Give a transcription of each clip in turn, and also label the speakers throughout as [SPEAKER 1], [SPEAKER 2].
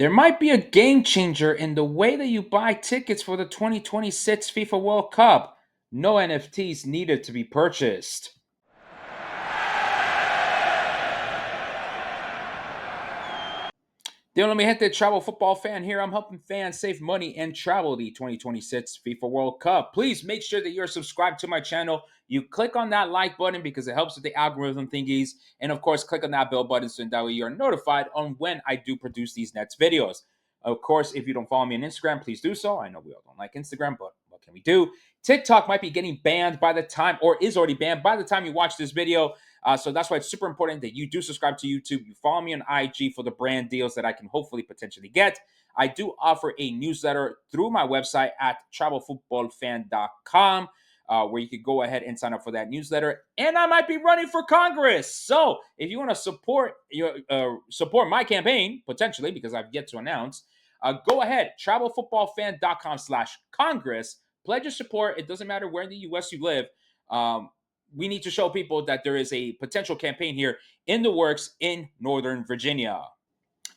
[SPEAKER 1] There might be a game changer in the way that you buy tickets for the 2026 FIFA World Cup. No NFTs needed to be purchased. Don't let me hit the travel football fan here. I'm helping fans save money and travel the 2026 FIFA World Cup. Please make sure that you're subscribed to my channel. You click on that like button because it helps with the algorithm thingies. And of course, click on that bell button so that way you're notified on when I do produce these next videos. Of course, if you don't follow me on Instagram, please do so. I know we all don't like Instagram, but what can we do? TikTok might be getting banned by the time, or is already banned by the time you watch this video. So that's why it's super important that you do subscribe to YouTube. You follow me on IG for the brand deals that I can hopefully potentially get. I do offer a newsletter through my website at travelfootballfan.com. Where you could go ahead and sign up for that newsletter, and I might be running for Congress. So, if you want to support my campaign potentially, because I've yet to announce, go ahead travelfootballfan.com/Congress. Pledge your support. It doesn't matter where in the U.S. you live. We need to show people that there is a potential campaign here in the works in Northern Virginia.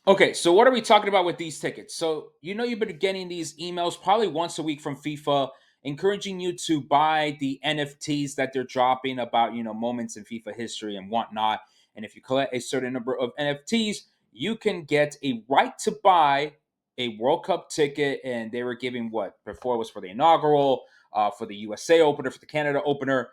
[SPEAKER 1] Okay, so what are we talking about with these tickets? So, you've been getting these emails probably once a week from FIFA encouraging you to buy the NFTs that they're dropping about, moments in FIFA history and whatnot. And if you collect a certain number of NFTs, you can get a right to buy a World Cup ticket. And they were giving what before was for the inaugural, for the USA opener, for the Canada opener,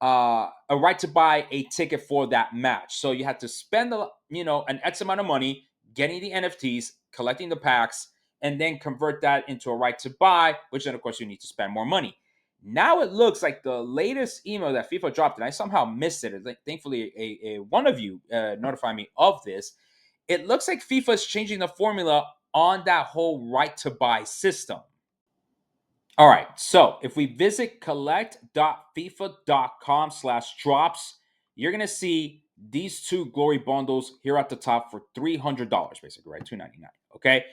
[SPEAKER 1] a right to buy a ticket for that match. So you had to spend an X amount of money getting the NFTs, collecting the packs, and then convert that into a right to buy, which then, of course, you need to spend more money. Now it looks like the latest email that FIFA dropped, and I somehow missed it. Thankfully, one of you notified me of this. It looks like FIFA is changing the formula on that whole right to buy system. All right, so if we visit collect.fifa.com/drops, you're going to see these two glory bundles here at the top for $300, basically, right? $299. Okay.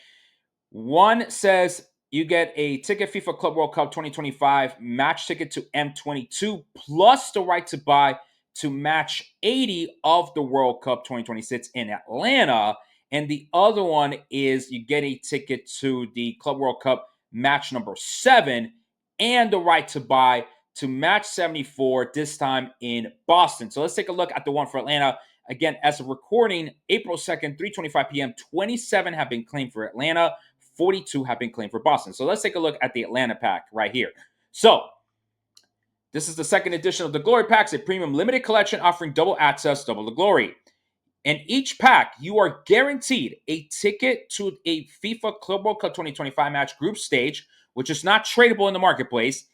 [SPEAKER 1] One says you get a ticket FIFA Club World Cup 2025 match ticket to M22 plus the right to buy to match 80 of the World Cup 2026 in Atlanta. And the other one is you get a ticket to the Club World Cup match number 7 and the right to buy to match 74, this time in Boston. So let's take a look at the one for Atlanta. Again, as of recording, April 2nd, 3:25 p.m., 27 have been claimed for Atlanta, 42 have been claimed for Boston. So let's take a look at the Atlanta pack right here. So this is the second edition of the Glory Packs, a premium limited collection offering double access, double the glory. In each pack, you are guaranteed a ticket to a FIFA Club World Cup 2025 match group stage, which is not tradable in the marketplace.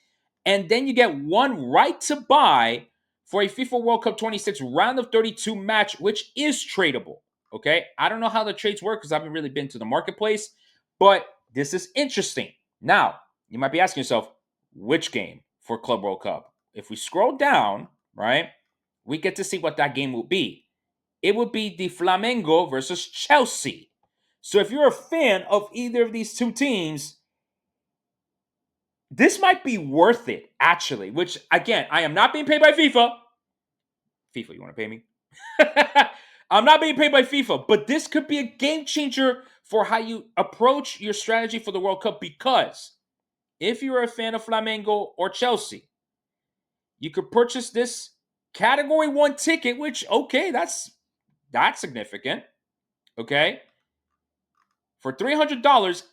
[SPEAKER 1] And then you get one right to buy for a FIFA World Cup 26 round of 32 match, which is tradable. Okay. I don't know how the trades work because I haven't really been to the marketplace, but this is interesting. Now, you might be asking yourself, which game for Club World Cup? If we scroll down, right, we get to see what that game will be. It would be the Flamengo versus Chelsea. So if you're a fan of either of these two teams, this might be worth it, actually. Which, again, I am not being paid by FIFA. FIFA, you want to pay me? I'm not being paid by FIFA, but this could be a game changer for how you approach your strategy for the World Cup, because if you're a fan of Flamengo or Chelsea, you could purchase this Category 1 ticket, which, okay, that's significant, okay, for $300,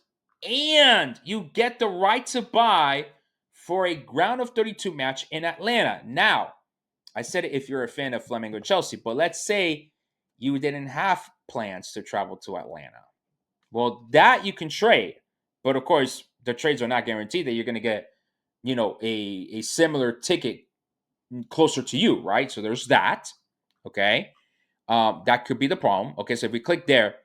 [SPEAKER 1] and you get the right to buy for a round of 32 match in Atlanta. Now, I said it if you're a fan of Flamengo Chelsea, but let's say you didn't have plans to travel to Atlanta. Well, that you can trade, but of course, the trades are not guaranteed that you're going to get, a similar ticket closer to you, right? So there's that. Okay, that could be the problem. Okay, so if we click there,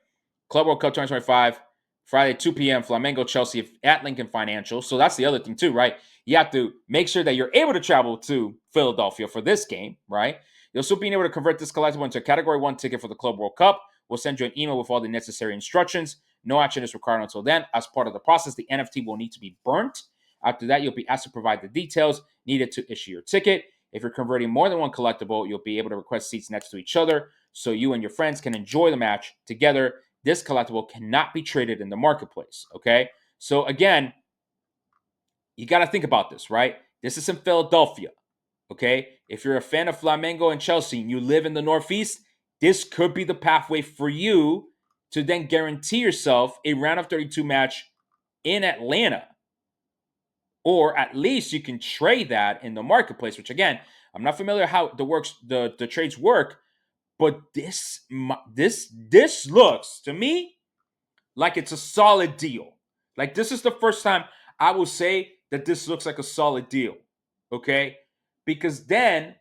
[SPEAKER 1] Club World Cup 2025, Friday 2 p.m. Flamengo Chelsea at Lincoln Financial. So that's the other thing too, right? You have to make sure that you're able to travel to Philadelphia for this game, right? You'll still be able to convert this collectible into a Category 1 ticket for the Club World Cup. We'll send you an email with all the necessary instructions. No action is required until then. As part of the process, the NFT will need to be burnt. After that, you'll be asked to provide the details needed to issue your ticket. If you're converting more than one collectible, you'll be able to request seats next to each other so you and your friends can enjoy the match together. this collectible cannot be traded in the marketplace. Okay. So again, you got to think about this, right? This is in Philadelphia. Okay. If you're a fan of Flamengo and Chelsea and you live in the Northeast, this could be the pathway for you to then guarantee yourself a round of 32 match in Atlanta. Or at least you can trade that in the marketplace, which again, I'm not familiar how the trades work, but this looks to me like it's a solid deal. Like this is the first time I will say that this looks like a solid deal. Okay? Because then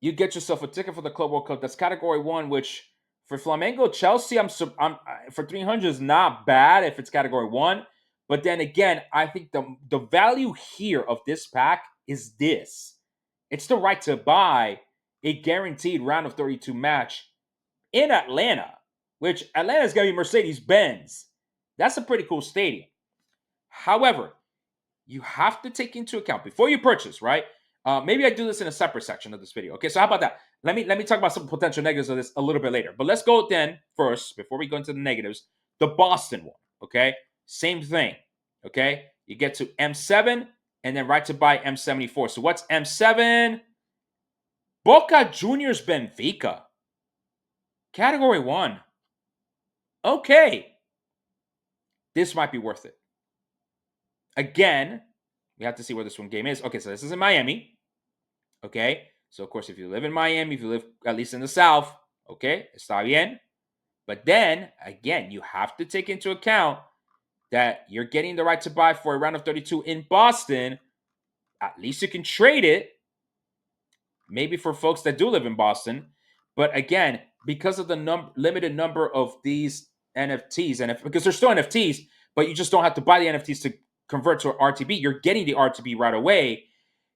[SPEAKER 1] you get yourself a ticket for the Club World Cup. That's category 1, which for Flamengo Chelsea, I'm for 300 is not bad if it's category 1. But then again, I think the value here of this pack is this. It's the right to buy a guaranteed round of 32 match in Atlanta, which Atlanta is going to be Mercedes-Benz. That's a pretty cool stadium. However, you have to take into account before you purchase, right? Maybe I do this in a separate section of this video. Okay, so how about that? Let me talk about some potential negatives of this a little bit later. But let's go then first, before we go into the negatives, the Boston one. Okay, same thing. Okay, you get to M7 and then right to buy M74. So what's M7? Boca Juniors Benfica. Category 1. Okay, this might be worth it. Again, we have to see where this one game is. Okay, so this is in Miami. Okay, so of course, if you live in Miami, if you live at least in the South, okay, está bien. But then again, you have to take into account that you're getting the right to buy for a round of 32 in Boston. At least you can trade it, maybe for folks that do live in Boston. But again, because of the limited number of these NFTs, and because they're still NFTs, but you just don't have to buy the NFTs to convert to an RTB. You're getting the RTB right away.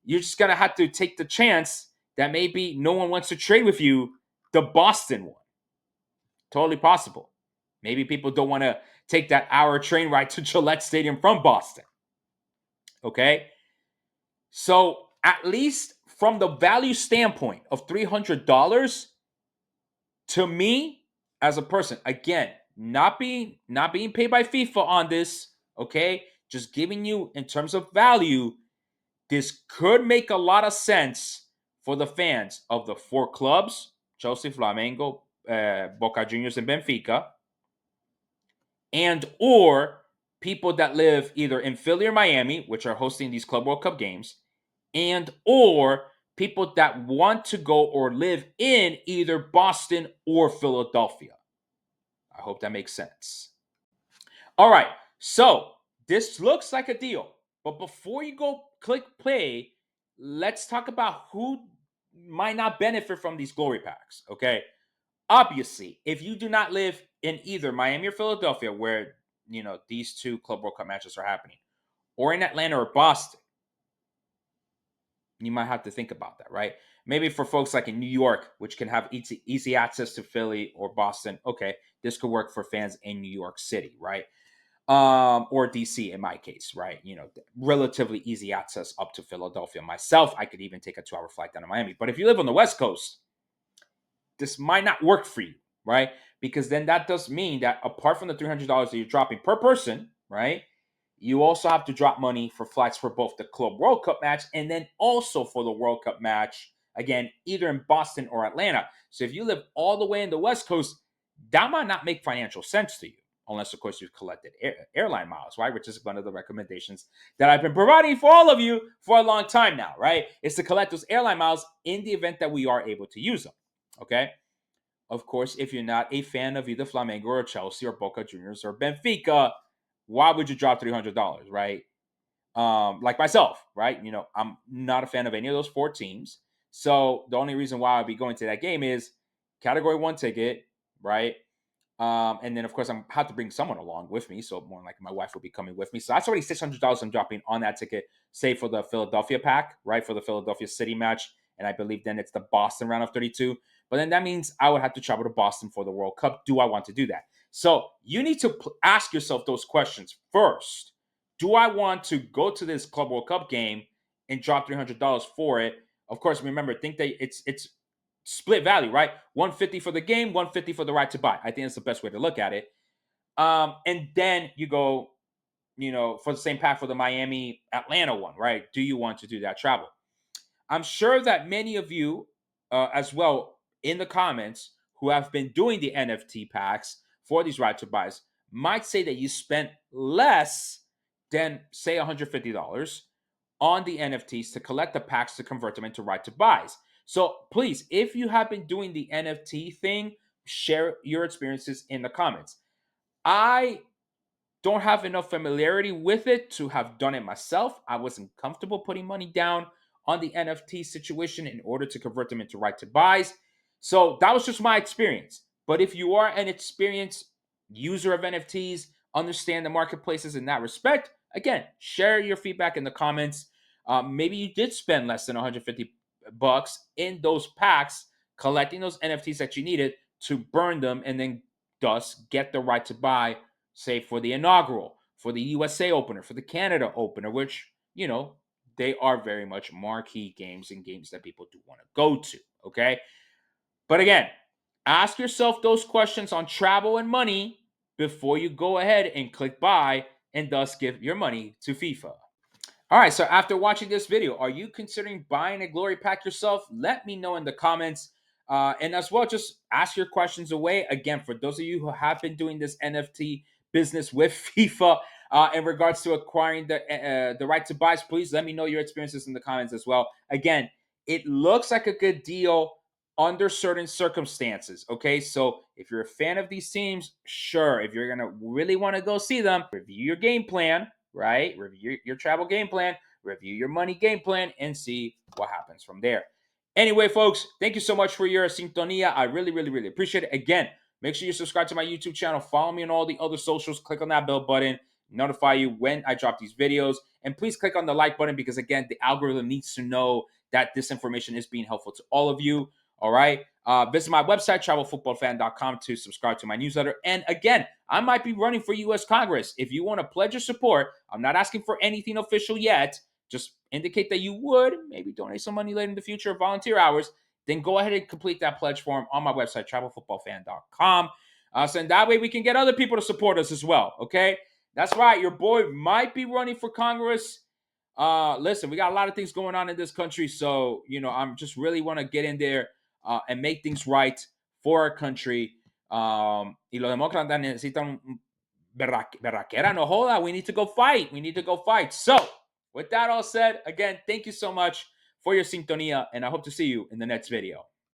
[SPEAKER 1] You're just gonna have to take the chance that maybe no one wants to trade with you the Boston one. Totally possible. Maybe people don't want to take that hour train ride to Gillette Stadium from Boston. Okay. So at least from the value standpoint of $300, to me as a person, again, not being paid by FIFA on this, okay, just giving you in terms of value, this could make a lot of sense for the fans of the 4 clubs: Chelsea, Flamengo, Boca Juniors, and Benfica, and or people that live either in Philly or Miami, which are hosting these Club World Cup games, and or people that want to go or live in either Boston or Philadelphia. I hope that makes sense. All right, so this looks like a deal. But before you go click play, let's talk about who might not benefit from these glory packs, okay? Obviously, if you do not live in either Miami or Philadelphia, where these 2 Club World Cup matches are happening, or in Atlanta or Boston, you might have to think about that, right? Maybe for folks like in New York, which can have easy access to Philly or Boston, okay, this could work for fans in New York City, right? Or DC in my case, right? Relatively easy access up to Philadelphia. Myself, I could even take a 2-hour flight down to Miami. But if you live on the West Coast, this might not work for you, right? Because then that does mean that apart from the $300 that you're dropping per person, right, you also have to drop money for flights for both the Club World Cup match and then also for the World Cup match, again, either in Boston or Atlanta. So if you live all the way in the West Coast, that might not make financial sense to you, unless, of course, you've collected airline miles, right? Which is one of the recommendations that I've been providing for all of you for a long time now, right? Is to collect those airline miles in the event that we are able to use them, okay? Of course, if you're not a fan of either Flamengo or Chelsea or Boca Juniors or Benfica, why would you drop $300, right? Like myself, right? I'm not a fan of any of those 4 teams. So the only reason why I'd be going to that game is category 1 ticket, right? And then of course I have to bring someone along with me. So more like my wife will be coming with me. So that's already $600 I'm dropping on that ticket, say for the Philadelphia pack, right? For the Philadelphia City match. And I believe then it's the Boston round of 32. But then that means I would have to travel to Boston for the World Cup. Do I want to do that? So you need to ask yourself those questions first. Do I want to go to this Club World Cup game and drop $300 for it? Of course, remember, think that it's split value, right? 150 for the game, 150 for the right to buy. I think that's the best way to look at it. And then you go, for the same pack for the Miami Atlanta one, right? Do you want to do that travel? I'm sure that many of you, as well, in the comments who have been doing the NFT packs for these right to buys might say that you spent less than, say, $150 on the NFTs to collect the packs to convert them into right to buys. So please, if you have been doing the NFT thing, share your experiences in the comments. I don't have enough familiarity with it to have done it myself. I wasn't comfortable putting money down on the NFT situation in order to convert them into right to buys. So that was just my experience. But if you are an experienced user of NFTs, understand the marketplaces in that respect, again, share your feedback in the comments. Maybe you did spend less than 150 bucks in those packs collecting those NFTs that you needed to burn them and then thus get the right to buy, say, for the inaugural, for the USA opener, for the Canada opener, which, they are very much marquee games and games that people do want to go to. Okay. But again, ask yourself those questions on travel and money before you go ahead and click buy and thus give your money to FIFA. All right, so after watching this video, are you considering buying a glory pack yourself? Let me know in the comments. And as well, just ask your questions away. Again, for those of you who have been doing this NFT business with FIFA in regards to acquiring the right to buys, please let me know your experiences in the comments as well. Again, it looks like a good deal under certain circumstances. Okay, so if you're a fan of these teams, sure. If you're gonna really want to go see them, review your game plan, right? Review your travel game plan, review your money game plan, and see what happens from there. Anyway, folks, thank you so much for your sintonia. I really, really, really appreciate it. Again, make sure you subscribe to my YouTube channel, follow me on all the other socials, click on that bell button, notify you when I drop these videos, and please click on the like button because, again, the algorithm needs to know that this information is being helpful to all of you. All right. Visit my website, travelfootballfan.com, to subscribe to my newsletter. And again, I might be running for U.S. Congress. If you want to pledge your support, I'm not asking for anything official yet. Just indicate that you would maybe donate some money later in the future, volunteer hours. Then go ahead and complete that pledge form on my website, travelfootballfan.com. So in that way, we can get other people to support us as well. Okay. That's right. Your boy might be running for Congress. Listen, we got a lot of things going on in this country. So, I'm just really want to get in there and make things right for our country. Y los demócratas necesitan berraquera, no joda. We need to go fight. We need to go fight. So, with that all said, again, thank you so much for your sintonía, and I hope to see you in the next video.